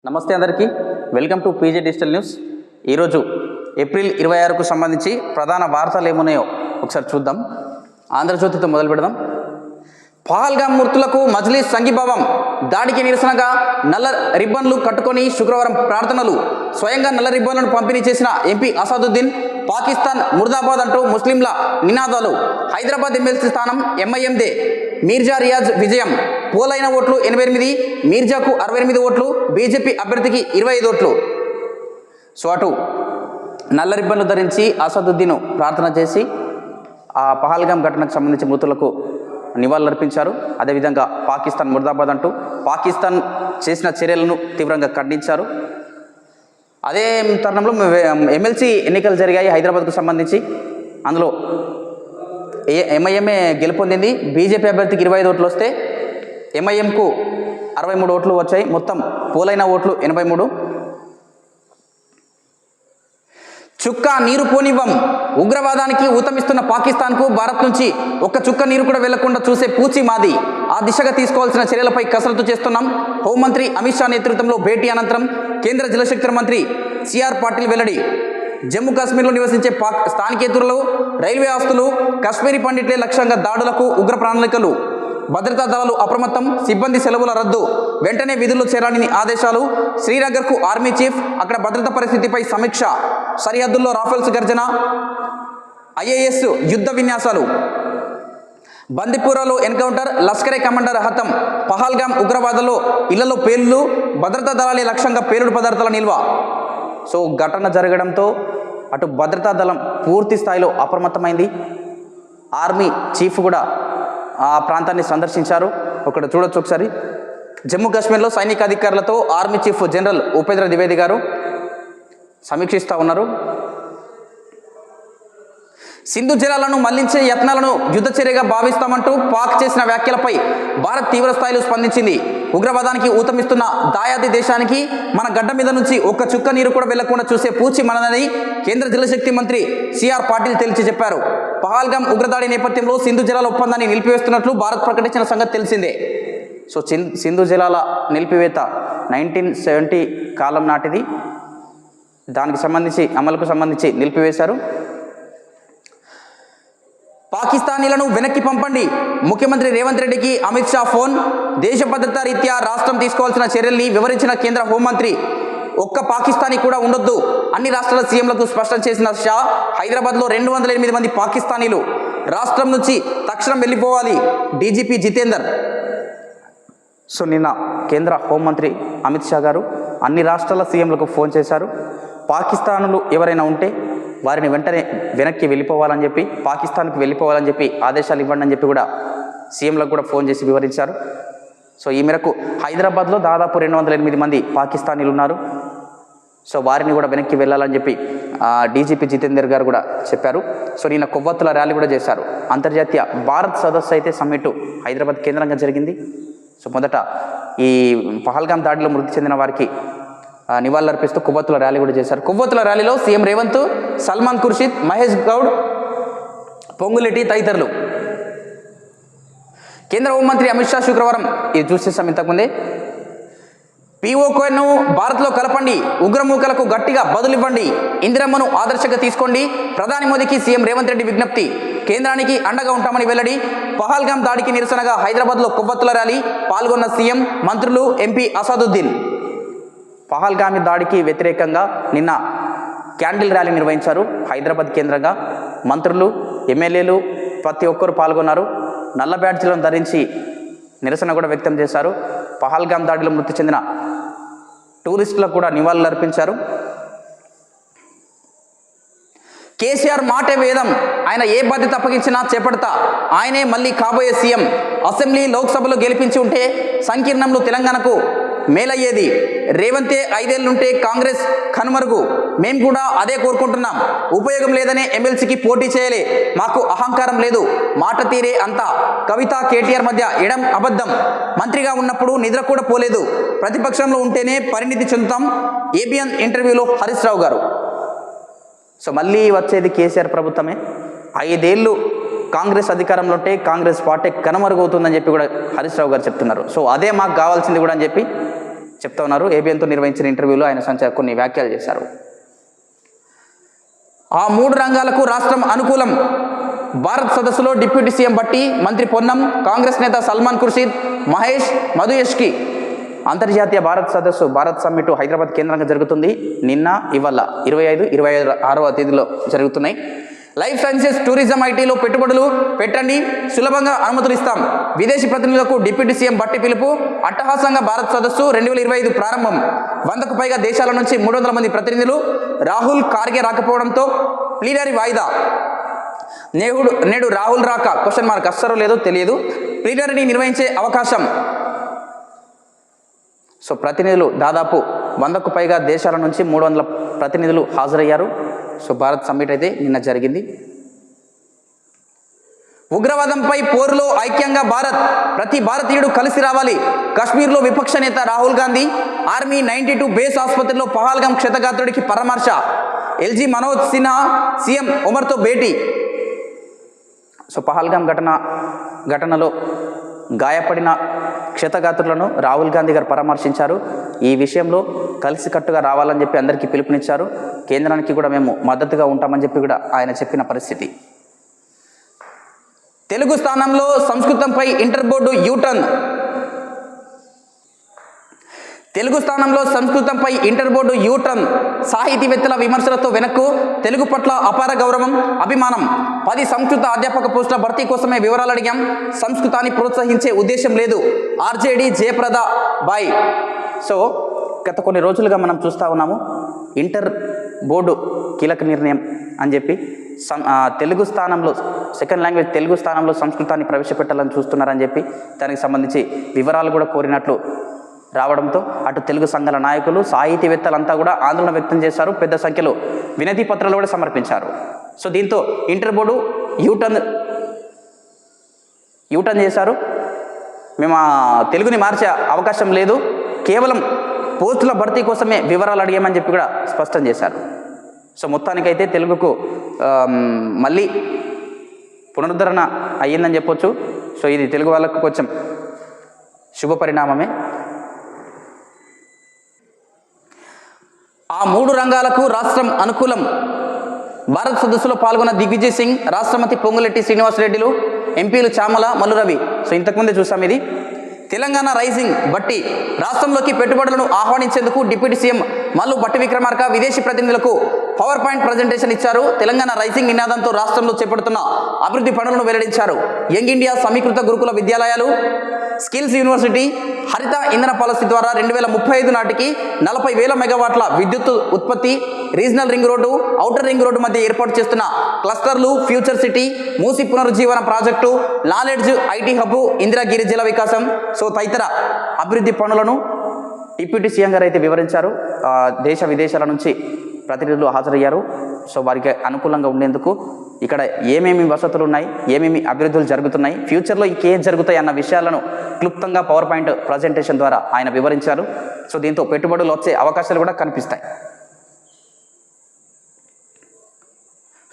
నమస్తే అందరికీ, welcome to PG digital news. ఈరోజు ఏప్రిల్ 26కు సంబంధించి ప్రధాన వార్తలు ఏమున్నాయో ఒకసారి చూద్దాం. ఆంధ్రజ్యోతితో మొదలు పెడదాం. పహల్గామ్ మూర్తులకు మజ్లిస్ సంఘీభావం. దాడికి నిరసనగా నల్ల రిబ్బన్లు కట్టుకొని శుక్రవారం ప్రార్థనలు. స్వయంగా నల్ల రిబ్బన్లను పంపిణీ చేసిన ఎంపీ అసదుద్దీన్. పాకిస్తాన్ ముర్దాబాద్ అంటూ ముస్లింల నినాదాలు. హైదరాబాద్ ఎమ్మెల్సీ స్థానం ఎంఐఎందే. మీర్జా రియాజ్ విజయం. పోలైన ఓట్లు 88, మీర్జాకు 68 ఓట్లు, బీజేపీ అభ్యర్థికి 25 ఓట్లు. సో అటు నల్ల రిబ్బన్లు ధరించి అసదుద్దీన్ ప్రార్థన చేసి ఆ పహల్గామ్ ఘటనకు సంబంధించి మృతులకు నివాళులర్పించారు. అదేవిధంగా పాకిస్తాన్ ముర్దాబాద్ అంటూ పాకిస్తాన్ చేసిన చర్యలను తీవ్రంగా ఖండించారు. అదే తరుణంలో ఎమ్మెల్సీ ఎన్నికలు జరిగాయి హైదరాబాద్కు సంబంధించి. అందులో ఎంఐఎంఏ గెలుపొందింది. బీజేపీ అభ్యర్థికి 25 ఓట్లు వస్తే ఎంఐఎంకు 63 ఓట్లు వచ్చాయి. మొత్తం పోలైన ఓట్లు 83. చుక్క నీరు పోనివ్వం. ఉగ్రవాదానికి ఊతమిస్తున్న పాకిస్తాన్కు భారత్ నుంచి ఒక్క చుక్క నీరు కూడా వెళ్లకుండా చూసే పూచి మాది. ఆ దిశగా తీసుకోవాల్సిన చర్యలపై కసరత్తు చేస్తున్నాం. హోంమంత్రి అమిత్ షా నేతృత్వంలో భేటీ అనంతరం కేంద్ర జలశక్తి మంత్రి సిఆర్ పాటిల్ వెల్లడి. జమ్మూ కాశ్మీర్లో నివసించే స్థానికేతరులు, రైల్వే ఆస్తులు, కాశ్మీరీ పండిట్లే లక్ష్యంగా దాడులకు ఉగ్ర ప్రణాళికలు. భద్రతా దళాలు అప్రమత్తం. సిబ్బంది సెలవుల రద్దు. వెంటనే విధుల్లో చేరాలని ఆదేశాలు. శ్రీనగర్కు ఆర్మీ చీఫ్. అక్కడ భద్రతా పరిస్థితిపై సమీక్ష. సరిహద్దుల్లో రాఫెల్స్ గర్జన. ఐఏఎస్ యుద్ధ విన్యాసాలు. బందిపూరాలో ఎన్కౌంటర్. లష్కరే కమాండర్ హతం. పహల్గామ్ ఉగ్రవాదుల్లో ఇళ్లలో పేలుళ్లు. భద్రతా దళాలే లక్ష్యంగా పేలుడు పదార్థాల నిల్వ. సో ఘటన జరగడంతో అటు భద్రతా దళం పూర్తి స్థాయిలో అప్రమత్తమైంది. ఆర్మీ చీఫ్ కూడా ఆ ప్రాంతాన్ని సందర్శించారు. ఒకటి చూడొచ్చు ఒకసారి. జమ్మూ కాశ్మీర్లో సైనిక అధికారులతో army chief general Upendra Dwivedi గారు సమీక్షిస్తూ ఉన్నారు. సింధు జలాలను మళ్లించే యత్నాలను యుద్ధ చర్యగా భావిస్తామంటూ పాక్ చేసిన వ్యాఖ్యలపై భారత్ తీవ్ర స్థాయిలో స్పందించింది. ఉగ్రవాదానికి ఊతమిస్తున్న దాయాది దేశానికి మన గడ్డ మీద నుంచి ఒక్క చుక్క నీరు కూడా వెళ్లకుండా చూసే పూచి మనదని కేంద్ర జలశక్తి మంత్రి సిఆర్ పాటిల్ తేల్చి చెప్పారు. పహల్గామ్ ఉగ్రదాడి నేపథ్యంలో సింధు జలాల ఒప్పందాన్ని నిలిపివేస్తున్నట్లు భారత్ ప్రకటించిన సంగతి తెలిసిందే. సో సింధు జలాల నిలిపివేత 1970 కాలం నాటిది. దానికి సంబంధించి అమలుకు సంబంధించి నిలిపివేశారు. పాకిస్తానీలను వెనక్కి పంపండి. ముఖ్యమంత్రి రేవంత్ రెడ్డికి అమిత్ షా ఫోన్. దేశ భద్రతా రీత్యా రాష్ట్రం తీసుకోవాల్సిన చర్యల్ని వివరించిన కేంద్ర హోంమంత్రి ఒక్క పాకిస్తానీ కూడా ఉండొద్దు అన్ని రాష్ట్రాల సీఎంలకు స్పష్టం చేసిన షా. హైదరాబాద్లో 208 మంది పాకిస్తానీలు రాష్ట్రం నుంచి తక్షణం వెళ్ళిపోవాలి. డీజీపీ జితేందర్. సో నిన్న కేంద్ర హోంమంత్రి అమిత్ షా గారు అన్ని రాష్ట్రాల సీఎంలకు ఫోన్ చేశారు. పాకిస్తానులు ఎవరైనా ఉంటే వారిని వెంటనే వెనక్కి వెళ్ళిపోవాలని చెప్పి, పాకిస్తాన్కి వెళ్ళిపోవాలని చెప్పి ఆదేశాలు ఇవ్వండి అని చెప్పి కూడా సీఎంలకు కూడా ఫోన్ చేసి వివరించారు. సో ఈ మేరకు హైదరాబాద్లో దాదాపు 208 మంది పాకిస్తానీలు ఉన్నారు. సో వారిని కూడా వెనక్కి వెళ్ళాలని చెప్పి డీజీపీ జితేందర్ గారు కూడా చెప్పారు. సో నిన్న కొవ్వొత్తుల ర్యాలీ కూడా చేశారు. అంతర్జాతీయ భారత్ సదస్సు అయితే సమ్మిట్ హైదరాబాద్ కేంద్రంగా జరిగింది. సో మొదట ఈ పహల్గామ్ దాడిలో మృతి చెందిన వారికి నివాళులర్పిస్తూ కొవ్వొత్తుల ర్యాలీ కూడా చేశారు. కొవ్వొత్తుల ర్యాలీలో సీఎం రేవంత్, సల్మాన్ ఖుర్షిద్, మహేష్ గౌడ్, పొంగులెట్టి తదితరులు. కేంద్ర హోంమంత్రి అమిత్ షా శుక్రవారం ఇది చూసేసాం ఇంతకుముందే. పీఓకేను భారత్లో కలపండి. ఉగ్రమూకలకు గట్టిగా బదులివ్వండి. ఇందిరమ్మను ఆదర్శంగా తీసుకోండి. ప్రధాని మోదీకి సీఎం రేవంత్ రెడ్డి విజ్ఞప్తి. కేంద్రానికి అండగా ఉంటామని వెల్లడి. పహల్గామ్ దాడికి నిరసనగా హైదరాబాద్లో కొవ్వొత్తుల ర్యాలీ. పాల్గొన్న సీఎం, మంత్రులు, ఎంపీ అసదుద్దీన్. పహల్గామి దాడికి వ్యతిరేకంగా నిన్న క్యాండిల్ ర్యాలీ నిర్వహించారు హైదరాబాద్ కేంద్రంగా. మంత్రులు, ఎమ్మెల్యేలు ప్రతి ఒక్కరు పాల్గొన్నారు. నల్ల బ్యాడ్జీలను ధరించి నిరసన కూడా వ్యక్తం చేశారు. పహల్గామ్ దాడిలో మృతి చెందిన టూరిస్టులకు కూడా నివాళులు అర్పించారు. కేసీఆర్ మాటే వేదం. ఆయన ఏ బాధ్యత అప్పగించినా చేపడతా. ఆయనే మళ్ళీ కాబోయే సీఎం. అసెంబ్లీ, లోక్సభలో గెలిపించి ఉంటే సంకీర్ణంలో తెలంగాణకు మేలయ్యేది. రేవంతే 5 ఏళ్లుంటే కాంగ్రెస్ కనుమరుగు. మేం కూడా అదే కోరుకుంటున్నాం. ఉపయోగం లేదనే ఎమ్మెల్సీకి పోటీ చేయలే. మాకు అహంకారం లేదు. మాట తీరే అంతా. కవిత, కేటీఆర్ మధ్య ఎడం అబద్ధం. మంత్రిగా ఉన్నప్పుడు నిద్ర కూడా పోలేదు. ప్రతిపక్షంలో ఉంటేనే పరిణితి చెందుతాం. ఏబిఎన్ ఇంటర్వ్యూలో హరీష్ రావు గారు. సో మళ్ళీ వచ్చేది కేసీఆర్ ప్రభుత్వమే. 5 ఏళ్ళు కాంగ్రెస్ అధికారంలో ఉంటే కాంగ్రెస్ పార్టీ కనుమరుగవుతుందని చెప్పి కూడా హరీష్ రావు గారు చెప్తున్నారు. సో అదే మాకు కావాల్సింది కూడా అని చెప్పి చెప్తా ఉన్నారు. ఏబిఎన్తో నిర్వహించిన ఇంటర్వ్యూలో ఆయన కొన్ని వ్యాఖ్యలు చేశారు. ఆ 3 రంగాలకు రాష్ట్రం అనుకూలం. భారత్ సదస్సులో డిప్యూటీ సీఎం భట్టి, మంత్రి పొన్నం, కాంగ్రెస్ నేత సల్మాన్ ఖుర్షీద్, మహేష్, మధు యష్కి. అంతర్జాతీయ భారత్ సదస్సు, భారత్ సమ్మిట్ హైదరాబాద్ కేంద్రంగా జరుగుతుంది. నిన్న ఇవాళ 25, 26వ తేదీలో జరుగుతున్నాయి. లైఫ్ సైన్సెస్, టూరిజం, ఐటీలో పెట్టుబడులు పెట్టండి, సులభంగా అనుమతులు ఇస్తాం. విదేశీ ప్రతినిధులకు డిప్యూటీ సీఎం భట్టి పిలుపు. అట్టహాసంగా భారత్ సదస్సు 2025 ప్రారంభం. 100కు పైగా దేశాల నుంచి 300 మంది ప్రతినిధులు. రాహుల్ ఖార్గే రాకపోవడంతో ప్లీనరీ వాయిదా. నేడు రాహుల్ రాక క్వశ్చన్ అస్సరో లేదో తెలియదు. ప్లీనరీని నిర్వహించే అవకాశం. సో ప్రతినిధులు దాదాపు 100కు పైగా దేశాల నుంచి 300 ప్రతినిధులు హాజరయ్యారు. సో భారత్ సమ్మిట్ అయితే నిన్న జరిగింది. ఉగ్రవాదంపై పోరులో ఐక్యంగా భారత్, ప్రతి భారతీయుడు కలిసి రావాలి. కాశ్మీర్లో విపక్ష నేత రాహుల్ గాంధీ. ఆర్మీ 92 బేస్ ఆసుపత్రిలో పహల్గాం క్షతగాత్రుడికి పరామర్శ. ఎల్జీ మనోజ్ సిన్హా సీఎం ఒమర్తో భేటీ. సో పహల్గాం ఘటనలో గాయపడిన క్షతగాత్రులను రాహుల్ గాంధీ గారు పరామర్శించారు. ఈ విషయంలో కలిసికట్టుగా రావాలని చెప్పి అందరికీ పిలుపునిచ్చారు. కేంద్రానికి కూడా మేము మద్దతుగా ఉంటామని చెప్పి కూడా ఆయన చెప్పిన పరిస్థితి. తెలుగు స్థానంలో సంస్కృతంపై ఇంటర్ బోర్డు యూటర్న్. తెలుగు స్థానంలో సంస్కృతంపై ఇంటర్ బోర్డు యూటర్న్. సాహితీవేత్తల విమర్శలతో వెనక్కు. తెలుగు పట్ల అపార గౌరవం, అభిమానం. 10 సంస్కృత అధ్యాపక పోస్టుల భర్తీ కోసమే వివరాలు అడిగాం. సంస్కృతాన్ని ప్రోత్సహించే ఉద్దేశం లేదు. RJD Jayaprada bye. సో గత కొన్ని రోజులుగా మనం చూస్తూ ఉన్నాము, ఇంటర్ బోర్డు కీలక నిర్ణయం అని చెప్పి తెలుగు స్థానంలో సెకండ్ లాంగ్వేజ్ తెలుగు స్థానంలో సంస్కృతాన్ని ప్రవేశపెట్టాలని చూస్తున్నారని చెప్పి దానికి సంబంధించి వివరాలు కూడా కోరినట్లు రావడంతో అటు తెలుగు సంఘాల నాయకులు, సాహితీవేత్తలంతా కూడా ఆందోళన వ్యక్తం చేశారు. పెద్ద సంఖ్యలో వినతి పత్రాలు కూడా సమర్పించారు. సో దీంతో ఇంటర్ బోర్డు యూటర్న్ చేశారు. మేము తెలుగుని మార్చే అవకాశం లేదు, కేవలం పోస్టుల భర్తీ కోసమే వివరాలు అడిగామని చెప్పి కూడా స్పష్టం చేశారు. సో మొత్తానికైతే తెలుగుకు మళ్ళీ పునరుద్ధరణ అయ్యిందని చెప్పొచ్చు. సో ఇది తెలుగు వాళ్ళకు కొంచెం శుభ పరిణామమే. ఆ 3 రంగాలకు రాష్ట్రం అనుకూలం. భారత్ సదస్సులో పాల్గొన్న దిగ్విజయ్ సింగ్, రాష్ట్రపతి పొంగులెట్టి శ్రీనివాసరెడ్డిలు, ఎంపీలు చామల, మల్లురవి. సో ఇంతకుముందే చూసాం ఇది. తెలంగాణ రైజింగ్ భట్టి. రాష్ట్రంలోకి పెట్టుబడులను ఆహ్వానించేందుకు డిప్యూటీ సీఎం మల్లు భట్టి విక్రమార్క విదేశీ ప్రతినిధులకు పవర్ పాయింట్ ప్రజెంటేషన్ ఇచ్చారు. తెలంగాణ రైజింగ్ నినాదంతో రాష్ట్రంలో చేపడుతున్న అభివృద్ధి పనులను వెల్లడించారు. యంగ్ ఇండియా సమీకృత గురుకుల విద్యాలయాలు, స్కిల్స్ యూనివర్సిటీ, హరిత ఇంధన పాలసీ ద్వారా 2035 నాటికి 40,000 మెగావాట్ల విద్యుత్ ఉత్పత్తి, regional ring road, outer ring road మధ్య ఏర్పాటు చేస్తున్న క్లస్టర్లు, ఫ్యూచర్ సిటీ, మూసి పునరుజ్జీవన project, knowledge IT hub, Indiragiri జల వికాసం, సో తదితర అభివృద్ధి పనులను డిప్యూటీ సీఎం గారు అయితే వివరించారు. దేశ విదేశాల నుంచి ప్రతినిధులు హాజరయ్యారు. సో వారికి అనుకూలంగా ఉండేందుకు ఇక్కడ ఏమేమి వసతులు ఉన్నాయి, ఏమేమి అభివృద్ధులు జరుగుతున్నాయి, ఫ్యూచర్లో ఇంకేం జరుగుతాయి అన్న విషయాలను క్లుప్తంగా పవర్ పాయింట్ ప్రజెంటేషన్ ద్వారా ఆయన వివరించారు. సో దీంతో పెట్టుబడులు వచ్చే అవకాశాలు కూడా కనిపిస్తాయి.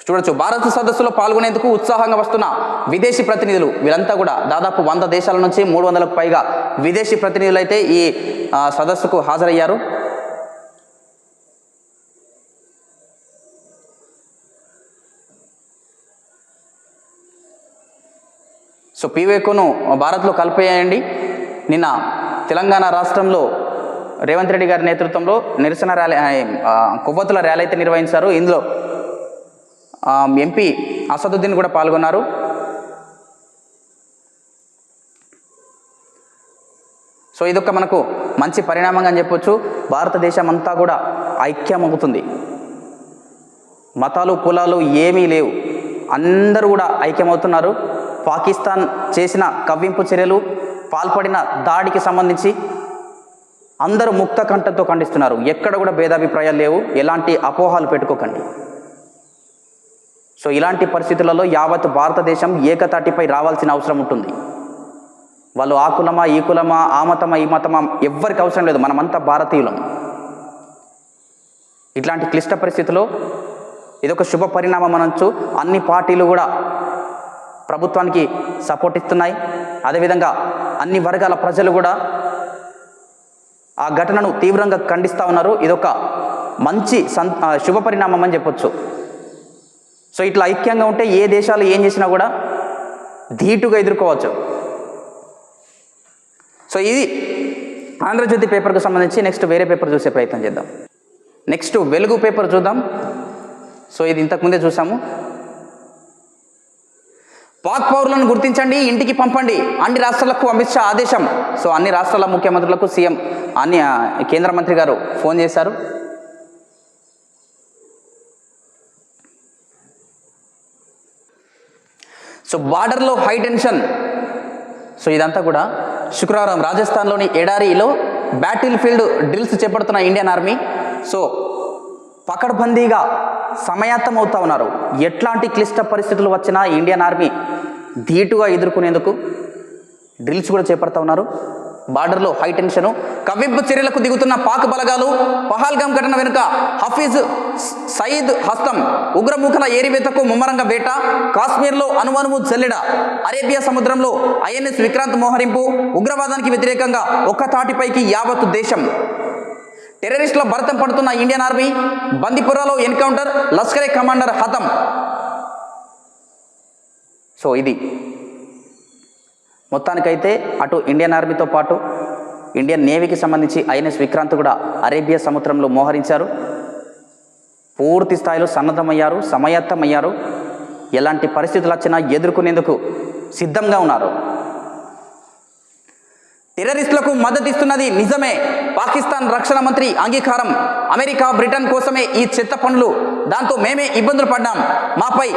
చూడొచ్చు, భారత సదస్సులో పాల్గొనేందుకు ఉత్సాహంగా వస్తున్న విదేశీ ప్రతినిధులు. వీళ్ళంతా కూడా దాదాపు 100 దేశాల నుంచి 300కు పైగా విదేశీ ప్రతినిధులు అయితే ఈ సదస్సుకు హాజరయ్యారు. సో పీవేకును భారత్లో కలిపేయండి. నిన్న తెలంగాణ రాష్ట్రంలో రేవంత్ రెడ్డి గారి నేతృత్వంలో నిరసన ర్యాలీ, కొవ్వొత్తుల ర్యాలీ అయితే నిర్వహించారు. ఇందులో ఎంపీ అసదుద్దీన్ కూడా పాల్గొన్నారు. సో ఇదొక మనకు మంచి పరిణామంగా అని చెప్పొచ్చు. భారతదేశం అంతా కూడా ఐక్యమవుతుంది. మతాలు, కులాలు ఏమీ లేవు, అందరూ కూడా ఐక్యమవుతున్నారు. పాకిస్తాన్ చేసిన కవ్వింపు చర్యలు, పాల్పడిన దాడికి సంబంధించి అందరూ ముక్త కంఠంతో ఖండిస్తున్నారు. ఎక్కడ కూడా భేదాభిప్రాయాలు లేవు, ఎలాంటి అపోహలు పెట్టుకోకండి. సో ఇలాంటి పరిస్థితులలో యావత్ భారతదేశం ఏకతాటిపై రావాల్సిన అవసరం ఉంటుంది. వాళ్ళు ఆ కులమా, ఈ కులమా, ఆ మతమా, ఈ మతమా, ఎవ్వరికి అవసరం లేదు. మనమంతా భారతీయులం. ఇట్లాంటి క్లిష్ట పరిస్థితుల్లో ఇదొక శుభ పరిణామం అనొచ్చు. అన్ని పార్టీలు కూడా ప్రభుత్వానికి సపోర్ట్ ఇస్తున్నాయి. అదేవిధంగా అన్ని వర్గాల ప్రజలు కూడా ఆ ఘటనను తీవ్రంగా ఖండిస్తూ ఉన్నారు. ఇదొక మంచి శుభ పరిణామం అని చెప్పొచ్చు. సో ఇట్లా ఐక్యంగా ఉంటే ఏ దేశాలు ఏం చేసినా కూడా ధీటుగా ఎదుర్కోవచ్చు. సో ఇది ఆంధ్రజ్యోతి పేపర్కు సంబంధించి. నెక్స్ట్ వేరే పేపర్ చూసే ప్రయత్నం చేద్దాం. నెక్స్ట్ వెలుగు పేపర్ చూద్దాం. సో ఇది ఇంతకుముందే చూసాము. పాక్ పౌరులను గుర్తించండి, ఇంటికి పంపండి, అన్ని రాష్ట్రాలకు అమిత్ షా ఆదేశం. సో అన్ని రాష్ట్రాల ముఖ్యమంత్రులకు సీఎం కేంద్ర మంత్రి గారు ఫోన్ చేశారు. సో బార్డర్లో హై టెన్షన్. సో ఇదంతా కూడా శుక్రవారం రాజస్థాన్లోని ఎడారిలో బ్యాటిల్ ఫీల్డ్ డ్రిల్స్ చేపడుతున్న ఇండియన్ ఆర్మీ. సో పకడ్బందీగా సమాయత్తం అవుతా ఉన్నారు. ఎట్లాంటి క్లిష్ట పరిస్థితులు వచ్చినా ఇండియన్ ఆర్మీ ధీటుగా ఎదుర్కొనేందుకు డ్రిల్స్ కూడా చేపడతా ఉన్నారు. బార్డర్లో హై టెన్షను. కవ్వింపు చర్యలకు దిగుతున్న పాక్ బలగాలు. పహల్గాం ఘటన వెనుక హఫీజ్ సయీద్ హస్తం. ఉగ్రముఖల ఏరివేతకు ముమ్మరంగా వేట. కాశ్మీర్లో అణువణువు జల్లెడ. అరేబియా సముద్రంలో ఐఎన్ఎస్ విక్రాంత్ మోహరింపు. ఉగ్రవాదానికి వ్యతిరేకంగా ఒక్క తాటిపైకి యావత్తు దేశం. టెర్రరిస్టుల భరతం పడుతున్న ఇండియన్ ఆర్మీ. బందిపురాలో ఎన్కౌంటర్. లష్కరే కమాండర్ హతం. సో ఇది మొత్తానికైతే అటు ఇండియన్ ఆర్మీతో పాటు ఇండియన్ నేవీకి సంబంధించి ఐఎన్ఎస్ విక్రాంత్ కూడా అరేబియా సముద్రంలో మోహరించారు. పూర్తి స్థాయిలో సన్నద్ధమయ్యారు, సమాయత్తమయ్యారు. ఎలాంటి పరిస్థితులు వచ్చినా ఎదుర్కొనేందుకు సిద్ధంగా ఉన్నారు. టెర్రరిస్టులకు మద్దతిస్తున్నది నిజమే. పాకిస్తాన్ రక్షణ మంత్రి అంగీకారం. అమెరికా బ్రిటన్ కోసమే ఈ చెత్త పనులు. దాంతో మేమే ఇబ్బందులు పడ్డాం. మాపై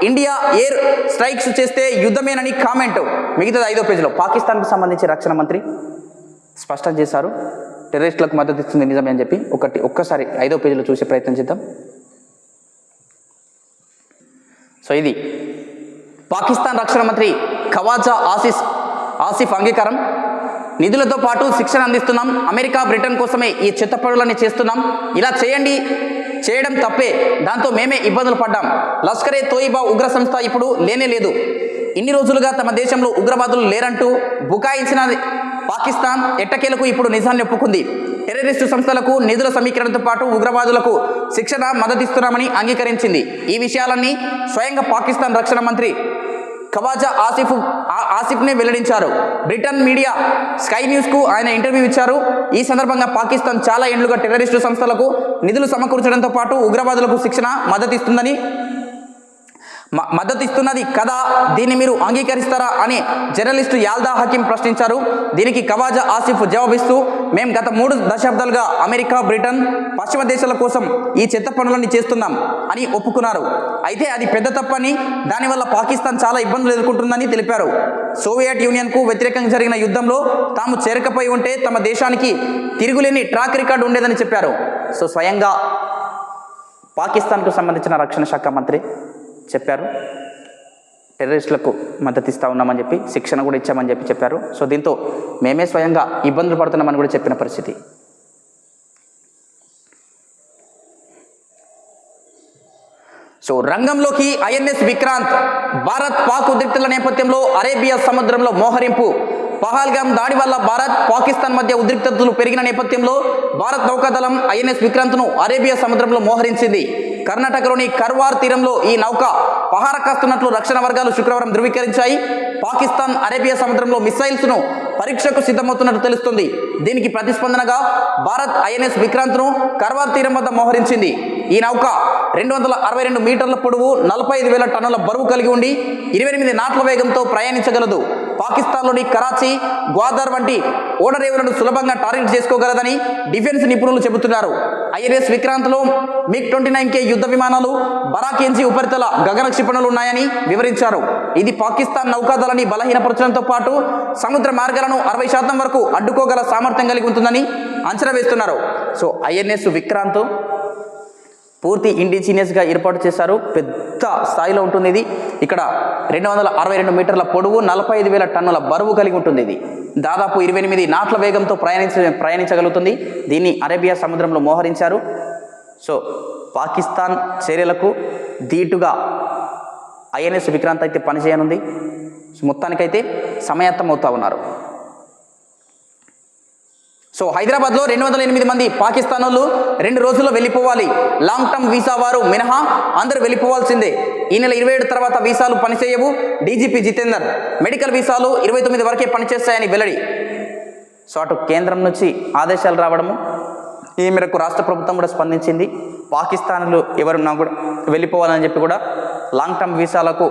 ఇండియా ఎయిర్ స్ట్రైక్స్ చేస్తే యుద్ధమేనని కామెంట్. మిగతాది 5వ పేజీలో పాకిస్తాన్కు సంబంధించి రక్షణ మంత్రి స్పష్టం చేశారు. టెర్రరిస్టులకు మద్దతు ఇస్తుంది నిజమే అని చెప్పి. ఒక్కసారి 5వ పేజీలో చూసే ప్రయత్నం చేద్దాం. సో ఇది పాకిస్తాన్ రక్షణ మంత్రి ఖవాజా ఆసిఫ్ అంగీకారం. నిధులతో పాటు శిక్షణ అందిస్తున్నాం. అమెరికా బ్రిటన్ కోసమే ఈ చెత్త పనులని చేస్తున్నాం. ఇలా చేయడం తప్పే. దాంతో మేమే ఇబ్బందులు పడ్డాం. లష్కరే తోయిబా ఉగ్ర సంస్థ ఇప్పుడు లేనే లేదు. ఇన్ని రోజులుగా తమ దేశంలో ఉగ్రవాదులు లేరంటూ బుకాయించిన పాకిస్తాన్ ఎట్టకేలకు ఇప్పుడు నిజాన్ని ఒప్పుకుంది. టెర్రరిస్టు సంస్థలకు నిధుల సమీకరణతో పాటు ఉగ్రవాదులకు శిక్షణ మద్దతిస్తున్నామని అంగీకరించింది. ఈ విషయాలన్నీ స్వయంగా పాకిస్తాన్ రక్షణ మంత్రి ఖవాజా ఆసిఫ్నే వెల్లడించారు. బ్రిటన్ మీడియా స్కై న్యూస్కు ఆయన ఇంటర్వ్యూ ఇచ్చారు. ఈ సందర్భంగా పాకిస్తాన్ చాలా ఏళ్లుగా టెర్రరిస్టు సంస్థలకు నిధులు సమకూర్చడంతో పాటు ఉగ్రవాదులకు శిక్షణ మద్దతిస్తున్నది కదా, దీన్ని మీరు అంగీకరిస్తారా అని జర్నలిస్టు యాల్దా హకీం ప్రశ్నించారు. దీనికి ఖవాజా ఆసిఫ్ జవాబిస్తూ, మేము గత 3 దశాబ్దాలుగా అమెరికా బ్రిటన్ పశ్చిమ దేశాల కోసం ఈ చెత్త పనులన్నీ చేస్తున్నాం అని ఒప్పుకున్నారు. అయితే అది పెద్ద తప్పని, దానివల్ల పాకిస్తాన్ చాలా ఇబ్బందులు ఎదుర్కొంటుందని తెలిపారు. సోవియట్ యూనియన్కు వ్యతిరేకంగా జరిగిన యుద్ధంలో తాము చేరకపోయి ఉంటే తమ దేశానికి తిరుగులేని ట్రాక్ రికార్డు ఉండేదని చెప్పారు. సో స్వయంగా పాకిస్తాన్కు సంబంధించిన రక్షణ శాఖ మంత్రి చెప్పారు. టెర్రరిస్టులకు మద్దతు ఇస్తా ఉన్నామని చెప్పి, శిక్షణ కూడా ఇచ్చామని చెప్పారు. సో దీంతో మేమే స్వయంగా ఇబ్బందులు పడుతున్నామని కూడా చెప్పిన పరిస్థితి. సో రంగంలోకి ఐఎన్ఎస్ విక్రాంత్. భారత్ పాక్ ఉద్రిక్తల నేపథ్యంలో అరేబియా సముద్రంలో మోహరింపు. పహల్గాం దాడి వల్ల భారత్ పాకిస్తాన్ మధ్య ఉద్రిక్తతలు పెరిగిన నేపథ్యంలో భారత్ నౌకాదళం ఐఎన్ఎస్ విక్రాంత్ను అరేబియా సముద్రంలో మోహరించింది. కర్ణాటకలోని కర్వార్ తీరంలో ఈ నౌక పహారా కాస్తున్నట్లు రక్షణ వర్గాలు శుక్రవారం ధృవీకరించాయి. పాకిస్తాన్ అరేబియా సముద్రంలో మిసైల్స్ను పరీక్షకు సిద్ధమవుతున్నట్టు తెలుస్తుంది. దీనికి ప్రతిస్పందనగా భారత్ ఐఎన్ఎస్ విక్రాంత్ను కర్వార్ తీరం వద్ద మోహరించింది. ఈ నౌక 262 మీటర్ల పొడవు, 45,000 టన్నుల బరువు కలిగి ఉండి 28 నాట్ల వేగంతో ప్రయాణించగలదు. పాకిస్తాన్లోని కరాచీ, గ్వాదర్ వంటి ఓడరేవులను సులభంగా టార్గెట్ చేసుకోగలదని డిఫెన్స్ నిపుణులు చెబుతున్నారు. ఐఎన్ఎస్ విక్రాంత్లో MiG-29K యుద్ధ విమానాలు, బరాక్ ఎన్జీ ఉపరితల గగన క్షిపణులు ఉన్నాయని వివరించారు. ఇది పాకిస్తాన్ నౌకాదళాన్ని బలహీనపరచడంతో పాటు సముద్ర మార్గాలను 60% వరకు అడ్డుకోగల సామర్థ్యం కలిగి ఉంటుందని అంచనా వేస్తున్నారు. సో ఐఎన్ఎస్ విక్రాంత్ పూర్తి ఇండిజినియస్గా ఏర్పాటు చేశారు. పెద్ద స్థాయిలో ఉంటుంది ఇది. ఇక్కడ 262 మీటర్ల పొడవు, 45,000 టన్నుల బరువు కలిగి ఉంటుంది. ఇది దాదాపు 28 నాట్ల వేగంతో ప్రయాణించగలుగుతుంది. దీన్ని అరేబియా సముద్రంలో మోహరించారు. సో పాకిస్తాన్ చర్యలకు ధీటుగా ఐఎన్ఎస్ విక్రాంత్ అయితే పనిచేయనుంది. మొత్తానికైతే సమాయత్తం అవుతా ఉన్నారు. సో హైదరాబాద్లో 208 మంది పాకిస్తాన్ వాళ్ళు 2 రోజుల్లో వెళ్ళిపోవాలి. లాంగ్ టర్మ్ వీసా వారు మినహా అందరూ వెళ్ళిపోవాల్సిందే. ఈ నెల 27 తర్వాత వీసాలు పనిచేయవు. డీజీపీ జితేందర్ మెడికల్ వీసాలు 29 వరకే పనిచేస్తాయని వెల్లడి. సో అటు కేంద్రం నుంచి ఆదేశాలు రావడము, ఈ మేరకు రాష్ట్ర ప్రభుత్వం కూడా స్పందించింది. పాకిస్తాన్లు ఎవరున్నా కూడా వెళ్ళిపోవాలని చెప్పి కూడా లాంగ్ టర్మ్ వీసాలకు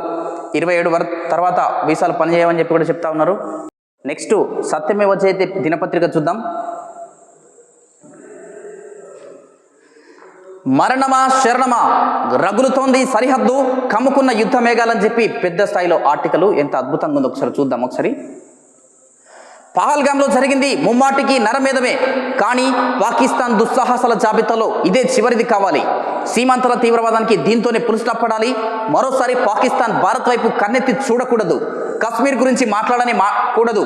27 తర్వాత వీసాలు పనిచేయమని చెప్పి కూడా చెప్తా ఉన్నారు. నెక్స్ట్ సత్యమేవ జయతే దినపత్రిక చూద్దాం. మరణమా శరణమా రగులుతోంది సరిహద్దు, కమ్ముకున్న యుద్ధ మేఘాలని చెప్పి పెద్ద స్థాయిలో ఆర్టికల్ ఎంత అద్భుతంగా ఉందో ఒకసారి చూద్దాం. ఒకసారి పహల్గామ్లో జరిగింది ముమ్మాటికి నరమేధమే, కానీ పాకిస్తాన్ దుస్సాహసాల జాబితాలో ఇదే చివరిది కావాలి. సీమాంతర తీవ్రవాదానికి దీంతోనే పులిస్టాప్ పడాలి. మరోసారి పాకిస్తాన్ భారత్ వైపు కన్నెత్తి చూడకూడదు. కశ్మీర్ గురించి కూడదు.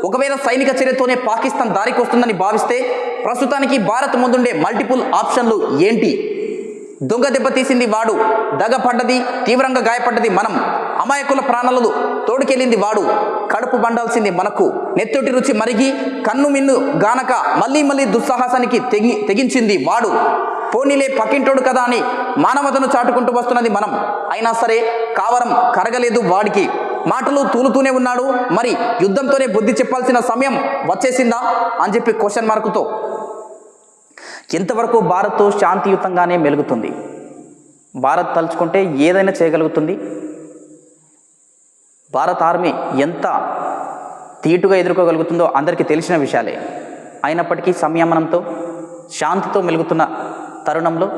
ఒకవేళ సైనిక చర్యతోనే పాకిస్తాన్ దారికి వస్తుందని భావిస్తే ప్రస్తుతానికి భారత్ ముందుండే మల్టిపుల్ ఆప్షన్లు ఏంటి? దొంగ దెబ్బతీసింది వాడు, దగపడ్డది, తీవ్రంగా గాయపడ్డది మనం, అమాయకుల ప్రాణాలను తోడుకెళ్ళింది వాడు, కడుపు బండాల్సింది మనకు, నెత్తొటి రుచి మరిగి కన్ను మిన్ను గానక మళ్ళీ మళ్ళీ దుస్సాహసానికి తెగించింది వాడు. పోనీలే పక్కింటోడు కదా అని మానవతను చాటుకుంటూ వస్తున్నది మనం. అయినా సరే కావరం కరగలేదు వాడికి, మాటలు తూలుతూనే ఉన్నాడు. మరి యుద్ధంతోనే బుద్ధి చెప్పాల్సిన సమయం వచ్చేసిందా అని చెప్పి క్వశ్చన్ మార్కుతో ఎంతవరకు భారత్ శాంతియుతంగానే మెలుగుతుంది. భారత్ తలుచుకుంటే ఏదైనా చేయగలుగుతుంది. భారత ఆర్మీ ఎంత తీటుగా ఎదుర్కోగలుగుతుందో అందరికీ తెలిసిన విషయాలే. అయినప్పటికీ సంయమనంతో శాంతితో మెలుగుతున్న తరుణంలో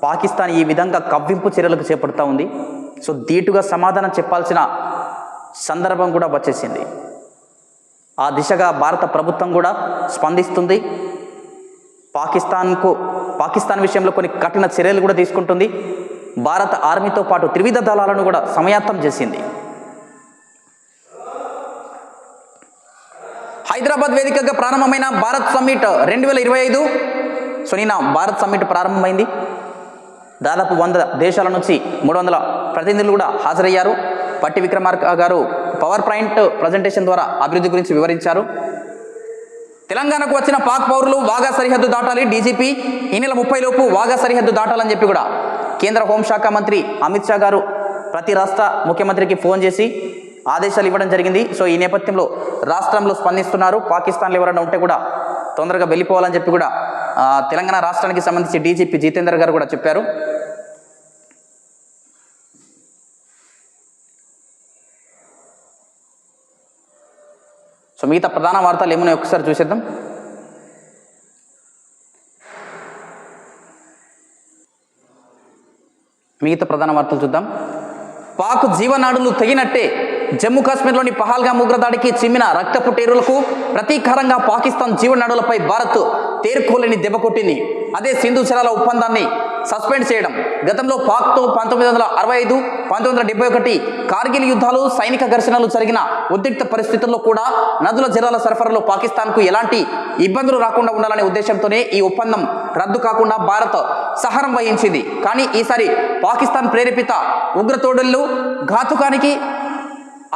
పాకిస్తాన్ ఈ విధంగా కవ్వింపు చర్యలకు చేపడుతూ ఉంది. సో ధీటుగా సమాధానం చెప్పాల్సిన సందర్భం కూడా వచ్చేసింది. ఆ దిశగా భారత ప్రభుత్వం కూడా స్పందిస్తుంది. పాకిస్తాన్ విషయంలో కొన్ని కఠిన చర్యలు కూడా తీసుకుంటుంది. భారత ఆర్మీతో పాటు త్రివిధ దళాలను కూడా సమాయత్తం చేసింది. హైదరాబాద్ వేదికగా ప్రారంభమైన భారత్ సమ్మిట్ 2025. సో నిన్న భారత్ సమ్మిట్ ప్రారంభమైంది. దాదాపు 100 దేశాల నుంచి 300 ప్రతినిధులు కూడా హాజరయ్యారు. పట్టి విక్రమార్క గారు పవర్ పాయింట్ ప్రజెంటేషన్ ద్వారా అభివృద్ధి గురించి వివరించారు. తెలంగాణకు వచ్చిన పాక్ పౌరులు వాఘా సరిహద్దు దాటాలి. డీజీపీ ఈ నెల 30 లోపు వాఘా సరిహద్దు దాటాలని చెప్పి కూడా కేంద్ర హోంశాఖ మంత్రి అమిత్ షా గారు ప్రతి రాష్ట్ర ముఖ్యమంత్రికి ఫోన్ చేసి ఆదేశాలు ఇవ్వడం జరిగింది. సో ఈ నేపథ్యంలో రాష్ట్రంలో స్పందిస్తున్నారు. పాకిస్తాన్లో ఎవరైనా ఉంటే కూడా తొందరగా వెళ్ళిపోవాలని చెప్పి కూడా తెలంగాణ రాష్ట్రానికి సంబంధించి డీజీపీ జితేందర్ గారు కూడా చెప్పారు. సో మిగతా ప్రధాన వార్తలు ఏమున్నాయి ఒకసారి చూసేద్దాం. మిగతా ప్రధాన వార్తలు చూద్దాం. పాక్ జీవనాడులు తెగినట్టే జమ్మూ కాశ్మీర్లోని పహల్గామ్ ఉగ్రదాడికి చిమ్మిన రక్తపు టేరులకు ప్రతీకారంగా పాకిస్తాన్ జీవనాడులపై భారత్ తేరుకోలేని దెబ్బ కొట్టింది. అదే సింధు జలాల ఒప్పందాన్ని సస్పెండ్ చేయడం. గతంలో పాక్తో 1965, 1971 కార్గిల్ యుద్ధాలు, సైనిక ఘర్షణలు జరిగిన ఉద్రిక్త పరిస్థితుల్లో కూడా నదుల జలాల సరఫరాలో పాకిస్తాన్కు ఎలాంటి ఇబ్బందులు రాకుండా ఉండాలనే ఉద్దేశంతోనే ఈ ఒప్పందం రద్దు కాకుండా భారత్ సహనం వహించింది. కానీ ఈసారి పాకిస్తాన్ ప్రేరేపిత ఉగ్రతోడులు ఘాతుకానికి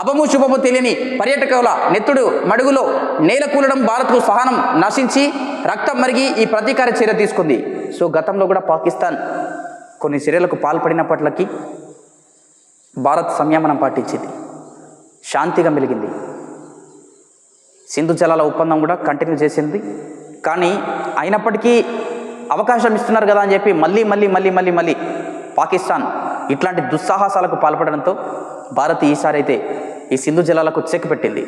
అభము శుభము తెలియని పర్యాటకుల నెత్తుడు మడుగులో నేల కూలడం భారత్కు సహనం నశించి రక్తం మరిగి ఈ ప్రతీకార చర్య తీసుకుంది. సో గతంలో కూడా పాకిస్తాన్ కొన్ని చర్యలకు పాల్పడినప్పటికీ భారత్ సంయమనం పాటించింది, శాంతిగా మెలిగింది. సింధు జలాల ఒప్పందం కూడా కంటిన్యూ చేసింది. కానీ అయినప్పటికీ అవకాశం ఇస్తున్నారు కదా అని చెప్పి మళ్ళీ పాకిస్తాన్ ఇట్లాంటి దుస్సాహసాలకు పాల్పడడంతో భారత్ ఈసారి అయితే ఈ సింధు జలాలకు చెక్ పెట్టింది.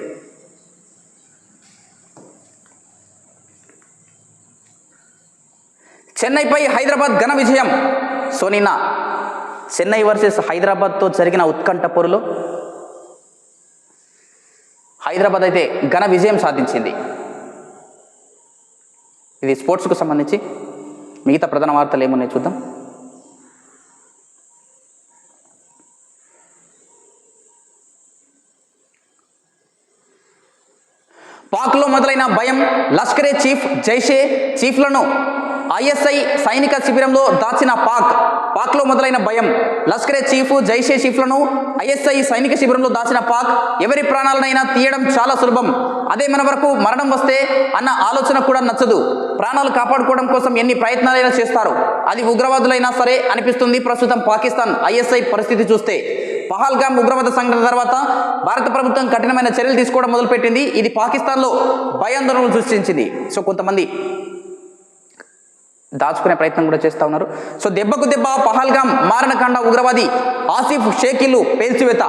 చెన్నైపై హైదరాబాద్ ఘన విజయం. సో నిన్న చెన్నై వర్సెస్ హైదరాబాద్తో జరిగిన ఉత్కంఠ పోరులో హైదరాబాద్ అయితే ఘన విజయం సాధించింది. ఇది స్పోర్ట్స్కు సంబంధించి. మిగతా ప్రధాన వార్తలు ఏమున్నాయి చూద్దాం. పాక్లో మొదలైన భయం, లష్కరే చీఫ్, జైషే చీఫ్లను ఐఎస్ఐ సైనిక శిబిరంలో దాచిన పాక్లో మొదలైన భయం. లష్కరే చీఫ్, జైషే చీఫ్లను ఐఎస్ఐ సైనిక శిబిరంలో దాచిన పాక్ ఎవరి ప్రాణాలనైనా తీయడం చాలా సులభం. అదే మన వరకు మరణం వస్తే అన్న ఆలోచన కూడా నచ్చదు. ప్రాణాలు కాపాడుకోవడం కోసం ఎన్ని ప్రయత్నాలైనా చేస్తారు. అది ఉగ్రవాదులైనా సరే అనిపిస్తుంది ప్రస్తుతం పాకిస్తాన్ ఐఎస్ఐ పరిస్థితి చూస్తే. పహల్గామ్ ఉగ్రవాద సంఘటన తర్వాత భారత ప్రభుత్వం కఠినమైన చర్యలు తీసుకోవడం మొదలుపెట్టింది. ఇది పాకిస్తాన్లో భయాందోళనలు సృష్టించింది. సో కొంతమంది దాచుకునే ప్రయత్నం కూడా చేస్తూ ఉన్నారు. సో దెబ్బకు దెబ్బ పహల్గామ్ మారణకాండ ఉగ్రవాది ఆసిఫ్ షేక్ ఇల్లు పేల్చివేత.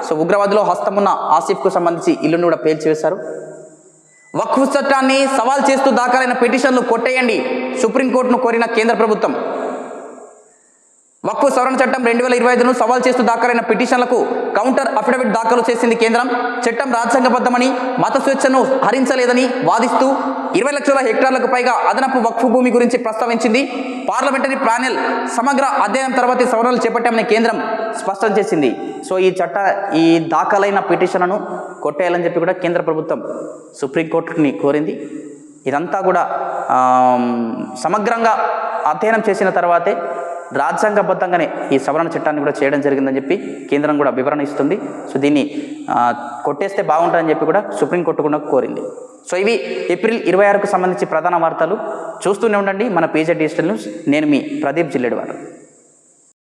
సో ఉగ్రవాదిలో హస్తమున్న ఆసిఫ్కు సంబంధించి ఇల్లును కూడా పేల్చివేశారు. వక్ఫ్ చట్టాన్ని సవాల్ చేస్తూ దాఖలైన పిటిషన్లు కొట్టేయండి సుప్రీంకోర్టును కోరిన కేంద్ర ప్రభుత్వం. వక్ఫ్ సవరణ చట్టం 2025ను సవాల్ చేస్తూ దాఖలైన పిటిషన్లకు కౌంటర్ అఫిడవిట్ దాఖలు చేసింది కేంద్రం. చట్టం రాజ్యాంగబద్ధమని, మత స్వేచ్ఛను హరించలేదని వాదిస్తూ 20 లక్షల హెక్టార్లకు పైగా అదనపు వక్ఫ్ భూమి గురించి ప్రస్తావించింది. పార్లమెంటరీ ప్యానెల్ సమగ్ర అధ్యయనం తర్వాత సవరణలు చేపట్టామని కేంద్రం స్పష్టం చేసింది. సో ఈ దాఖలైన పిటిషన్లను కొట్టేయాలని చెప్పి కూడా కేంద్ర ప్రభుత్వం సుప్రీంకోర్టుని కోరింది. ఇదంతా కూడా సమగ్రంగా అధ్యయనం చేసిన తర్వాతే రాజ్యాంగబద్ధంగానే ఈ సవరణ చట్టాన్ని కూడా చేయడం జరిగిందని చెప్పి కేంద్రం కూడా వివరణ ఇస్తుంది. సో దీన్ని కొట్టేస్తే బాగుంటుందని చెప్పి కూడా సుప్రీంకోర్టు కూడా కోరింది. సో ఇవి ఏప్రిల్ 26కు సంబంధించి ప్రధాన వార్తలు. చూస్తూనే ఉండండి మన PJ డిజిటల్ న్యూస్. నేను మీ ప్రదీప్ జిల్లెడివారు.